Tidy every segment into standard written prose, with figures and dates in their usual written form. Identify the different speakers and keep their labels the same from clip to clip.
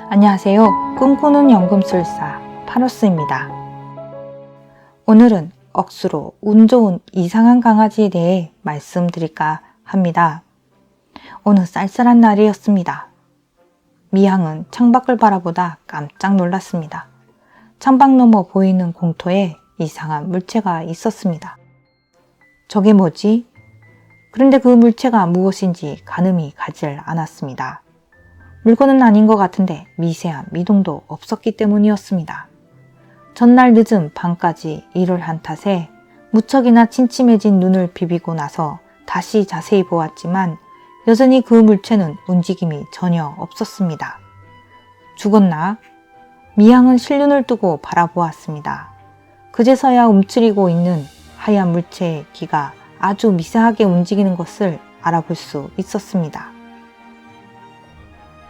Speaker 1: 안녕하세요. 꿈꾸는 연금술사 파로스입니다. 오늘은 억수로 운 좋은 이상한 강아지에 대해 말씀드릴까 합니다. 어느 쌀쌀한 날이었습니다. 미향은 창밖을 바라보다 깜짝 놀랐습니다. 창밖 너머 보이는 공터에 이상한 물체가 있었습니다. 저게 뭐지? 그런데 그 물체가 무엇인지 가늠이 가질 않았습니다. 물건은 아닌 것 같은데 미세한 미동도 없었기 때문이었습니다. 전날 늦은 밤까지 일을 한 탓에 무척이나 침침해진 눈을 비비고 나서 다시 자세히 보았지만 여전히 그 물체는 움직임이 전혀 없었습니다. 죽었나? 미향은 실눈을 뜨고 바라보았습니다. 그제서야 움츠리고 있는 하얀 물체의 귀가 아주 미세하게 움직이는 것을 알아볼 수 있었습니다.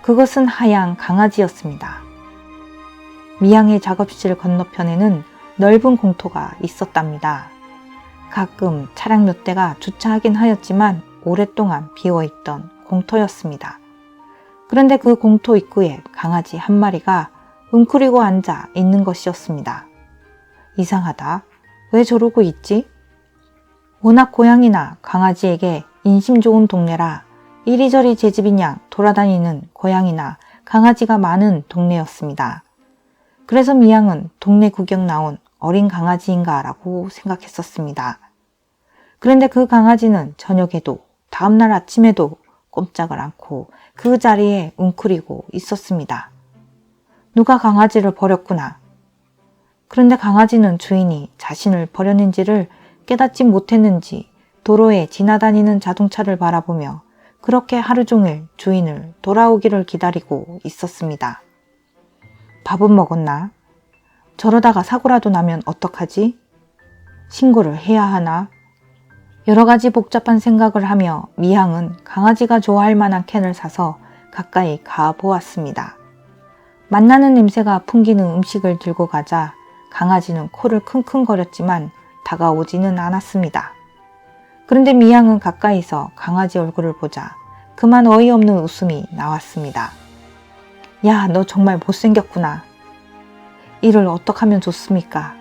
Speaker 1: 그것은 하얀 강아지였습니다. 미향의 작업실 건너편에는 넓은 공터가 있었답니다. 가끔 차량 몇 대가 주차하긴 하였지만 오랫동안 비어있던 공터였습니다. 그런데 그 공터 입구에 강아지 한 마리가 웅크리고 앉아 있는 것이었습니다. 이상하다. 왜 저러고 있지? 워낙 고양이나 강아지에게 인심 좋은 동네라 이리저리 제 집인 양 돌아다니는 고양이나 강아지가 많은 동네였습니다. 그래서 미향은 동네 구경 나온 어린 강아지인가 라고 생각했었습니다. 그런데 그 강아지는 저녁에도 다음날 아침에도 꼼짝을 않고 그 자리에 웅크리고 있었습니다. 누가 강아지를 버렸구나. 그런데 강아지는 주인이 자신을 버렸는지를 깨닫지 못했는지 도로에 지나다니는 자동차를 바라보며 그렇게 하루 종일 주인을 돌아오기를 기다리고 있었습니다. 밥은 먹었나? 저러다가 사고라도 나면 어떡하지? 신고를 해야 하나? 여러 가지 복잡한 생각을 하며 미향은 강아지가 좋아할 만한 캔을 사서 가까이 가보았습니다. 맛나는 냄새가 풍기는 음식을 들고 가자 강아지는 코를 킁킁거렸지만 다가오지는 않았습니다. 그런데 미향은 가까이서 강아지 얼굴을 보자 그만 어이없는 웃음이 나왔습니다. 야, 너 정말 못생겼구나. 이를 어떡하면 좋습니까?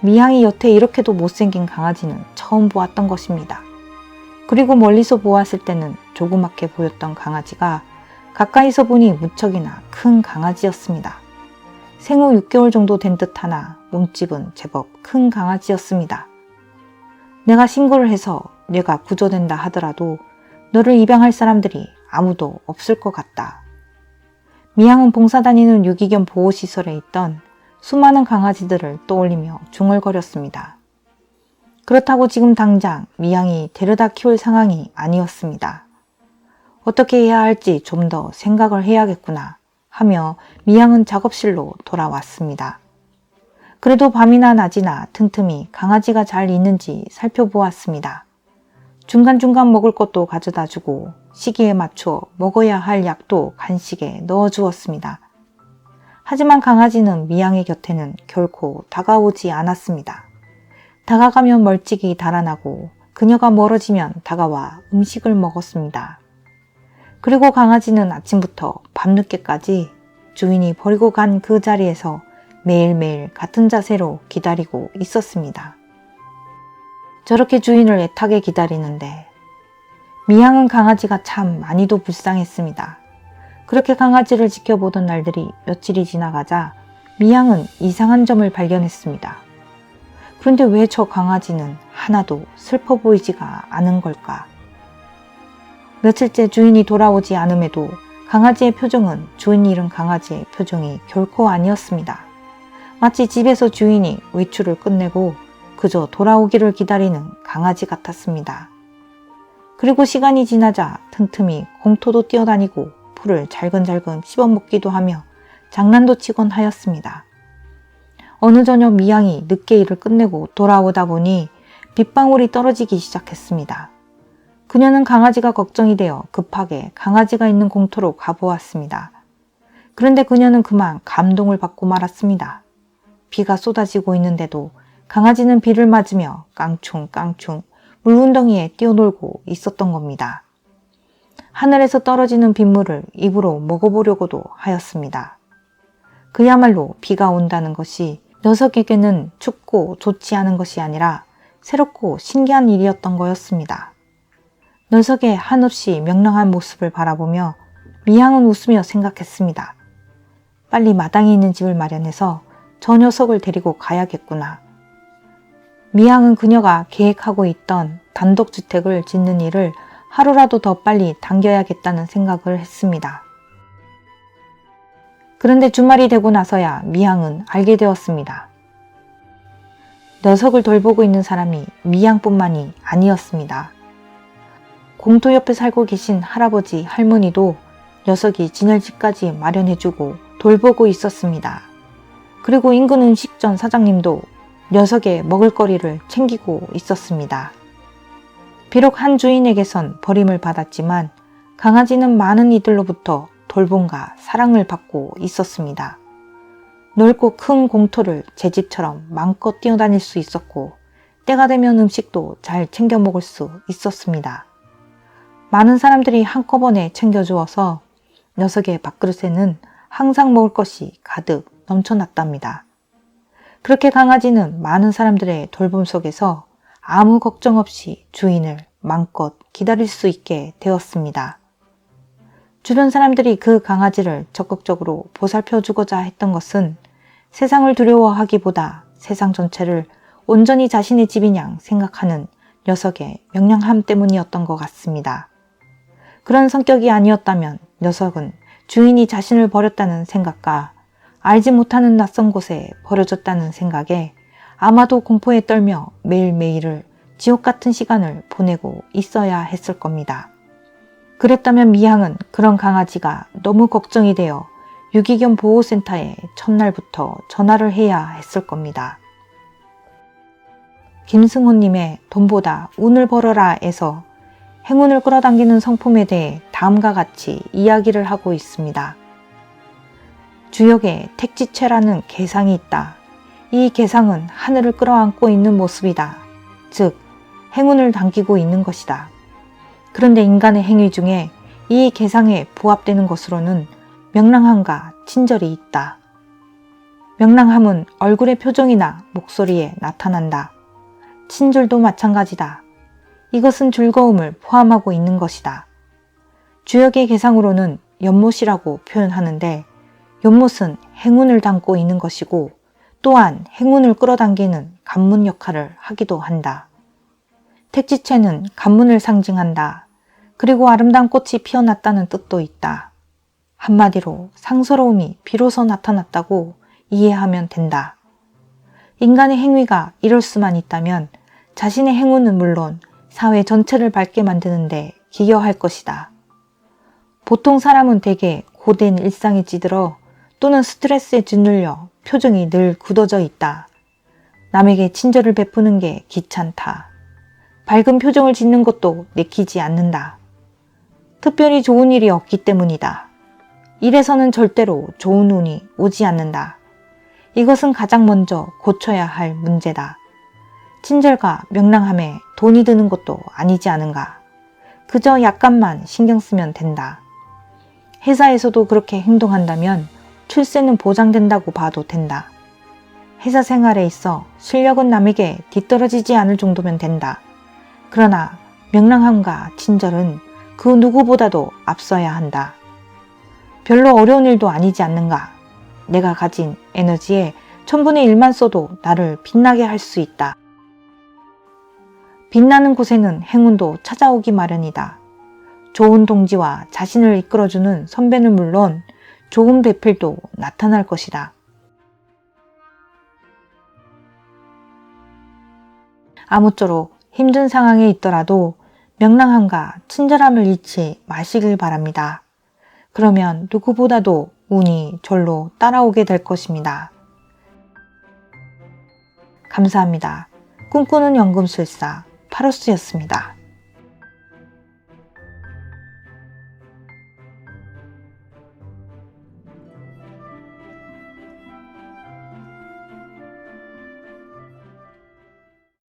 Speaker 1: 미향이 여태 이렇게도 못생긴 강아지는 처음 보았던 것입니다. 그리고 멀리서 보았을 때는 조그맣게 보였던 강아지가 가까이서 보니 무척이나 큰 강아지였습니다. 생후 6개월 정도 된 듯하나 몸집은 제법 큰 강아지였습니다. 내가 신고를 해서 뇌가 구조된다 하더라도 너를 입양할 사람들이 아무도 없을 것 같다. 미향은 봉사 다니는 유기견 보호시설에 있던 수많은 강아지들을 떠올리며 중얼거렸습니다. 그렇다고 지금 당장 미향이 데려다 키울 상황이 아니었습니다. 어떻게 해야 할지 좀 더 생각을 해야겠구나 하며 미향은 작업실로 돌아왔습니다. 그래도 밤이나 낮이나 틈틈이 강아지가 잘 있는지 살펴보았습니다. 중간중간 먹을 것도 가져다 주고 시기에 맞춰 먹어야 할 약도 간식에 넣어 주었습니다. 하지만 강아지는 미향의 곁에는 결코 다가오지 않았습니다. 다가가면 멀찍이 달아나고 그녀가 멀어지면 다가와 음식을 먹었습니다. 그리고 강아지는 아침부터 밤늦게까지 주인이 버리고 간 그 자리에서 매일매일 같은 자세로 기다리고 있었습니다. 저렇게 주인을 애타게 기다리는데 미향은 강아지가 참 많이도 불쌍했습니다. 그렇게 강아지를 지켜보던 날들이 며칠이 지나가자 미향은 이상한 점을 발견했습니다. 그런데 왜 저 강아지는 하나도 슬퍼 보이지가 않은 걸까? 며칠째 주인이 돌아오지 않음에도 강아지의 표정은 주인 잃은 강아지의 표정이 결코 아니었습니다. 마치 집에서 주인이 외출을 끝내고 그저 돌아오기를 기다리는 강아지 같았습니다. 그리고 시간이 지나자 틈틈이 공터도 뛰어다니고 풀을 잘근잘근 씹어먹기도 하며 장난도 치곤 하였습니다. 어느 저녁 미향이 늦게 일을 끝내고 돌아오다 보니 빗방울이 떨어지기 시작했습니다. 그녀는 강아지가 걱정이 되어 급하게 강아지가 있는 공터로 가보았습니다. 그런데 그녀는 그만 감동을 받고 말았습니다. 비가 쏟아지고 있는데도 강아지는 비를 맞으며 깡충깡충 물운덩이에 뛰어놀고 있었던 겁니다. 하늘에서 떨어지는 빗물을 입으로 먹어보려고도 하였습니다. 그야말로 비가 온다는 것이 녀석에게는 춥고 좋지 않은 것이 아니라 새롭고 신기한 일이었던 거였습니다. 녀석의 한없이 명랑한 모습을 바라보며 미향은 웃으며 생각했습니다. 빨리 마당에 있는 집을 마련해서 저 녀석을 데리고 가야겠구나. 미향은 그녀가 계획하고 있던 단독주택을 짓는 일을 하루라도 더 빨리 당겨야겠다는 생각을 했습니다. 그런데 주말이 되고 나서야 미향은 알게 되었습니다. 녀석을 돌보고 있는 사람이 미향뿐만이 아니었습니다. 공터 옆에 살고 계신 할아버지, 할머니도 녀석이 지낼 집까지 마련해주고 돌보고 있었습니다. 그리고 인근 음식점 사장님도 녀석의 먹을거리를 챙기고 있었습니다. 비록 한 주인에게선 버림을 받았지만 강아지는 많은 이들로부터 돌봄과 사랑을 받고 있었습니다. 넓고 큰 공터를 제 집처럼 마음껏 뛰어다닐 수 있었고 때가 되면 음식도 잘 챙겨 먹을 수 있었습니다. 많은 사람들이 한꺼번에 챙겨주어서 녀석의 밥그릇에는 항상 먹을 것이 가득 넘쳐났답니다. 그렇게 강아지는 많은 사람들의 돌봄 속에서 아무 걱정 없이 주인을 마음껏 기다릴 수 있게 되었습니다. 주변 사람들이 그 강아지를 적극적으로 보살펴주고자 했던 것은 세상을 두려워하기보다 세상 전체를 온전히 자신의 집인 양 생각하는 녀석의 명랑함 때문이었던 것 같습니다. 그런 성격이 아니었다면 녀석은 주인이 자신을 버렸다는 생각과 알지 못하는 낯선 곳에 버려졌다는 생각에 아마도 공포에 떨며 매일매일을 지옥 같은 시간을 보내고 있어야 했을 겁니다. 그랬다면 미향은 그런 강아지가 너무 걱정이 되어 유기견 보호센터에 첫날부터 전화를 해야 했을 겁니다. 김승호님의 돈보다 운을 벌어라에서 행운을 끌어당기는 성품에 대해 다음과 같이 이야기를 하고 있습니다. 주역에 택지체라는 개상이 있다. 이 개상은 하늘을 끌어안고 있는 모습이다. 즉, 행운을 당기고 있는 것이다. 그런데 인간의 행위 중에 이 개상에 부합되는 것으로는 명랑함과 친절이 있다. 명랑함은 얼굴의 표정이나 목소리에 나타난다. 친절도 마찬가지다. 이것은 즐거움을 포함하고 있는 것이다. 주역의 개상으로는 연못이라고 표현하는데 연못은 행운을 담고 있는 것이고 또한 행운을 끌어당기는 관문 역할을 하기도 한다. 택지체는 관문을 상징한다. 그리고 아름다운 꽃이 피어났다는 뜻도 있다. 한마디로 상서로움이 비로소 나타났다고 이해하면 된다. 인간의 행위가 이럴 수만 있다면 자신의 행운은 물론 사회 전체를 밝게 만드는데 기여할 것이다. 보통 사람은 대개 고된 일상에 찌들어 또는 스트레스에 짓눌려 표정이 늘 굳어져 있다. 남에게 친절을 베푸는 게 귀찮다. 밝은 표정을 짓는 것도 내키지 않는다. 특별히 좋은 일이 없기 때문이다. 이래서는 절대로 좋은 운이 오지 않는다. 이것은 가장 먼저 고쳐야 할 문제다. 친절과 명랑함에 돈이 드는 것도 아니지 않은가. 그저 약간만 신경 쓰면 된다. 회사에서도 그렇게 행동한다면 출세는 보장된다고 봐도 된다. 회사 생활에 있어 실력은 남에게 뒤떨어지지 않을 정도면 된다. 그러나 명랑함과 친절은 그 누구보다도 앞서야 한다. 별로 어려운 일도 아니지 않는가. 내가 가진 에너지의 1000분의 1만 써도 나를 빛나게 할 수 있다. 빛나는 곳에는 행운도 찾아오기 마련이다. 좋은 동지와 자신을 이끌어주는 선배는 물론 좋은 배필도 나타날 것이다. 아무쪼록 힘든 상황에 있더라도 명랑함과 친절함을 잃지 마시길 바랍니다. 그러면 누구보다도 운이 절로 따라오게 될 것입니다. 감사합니다. 꿈꾸는 연금술사 파로스였습니다.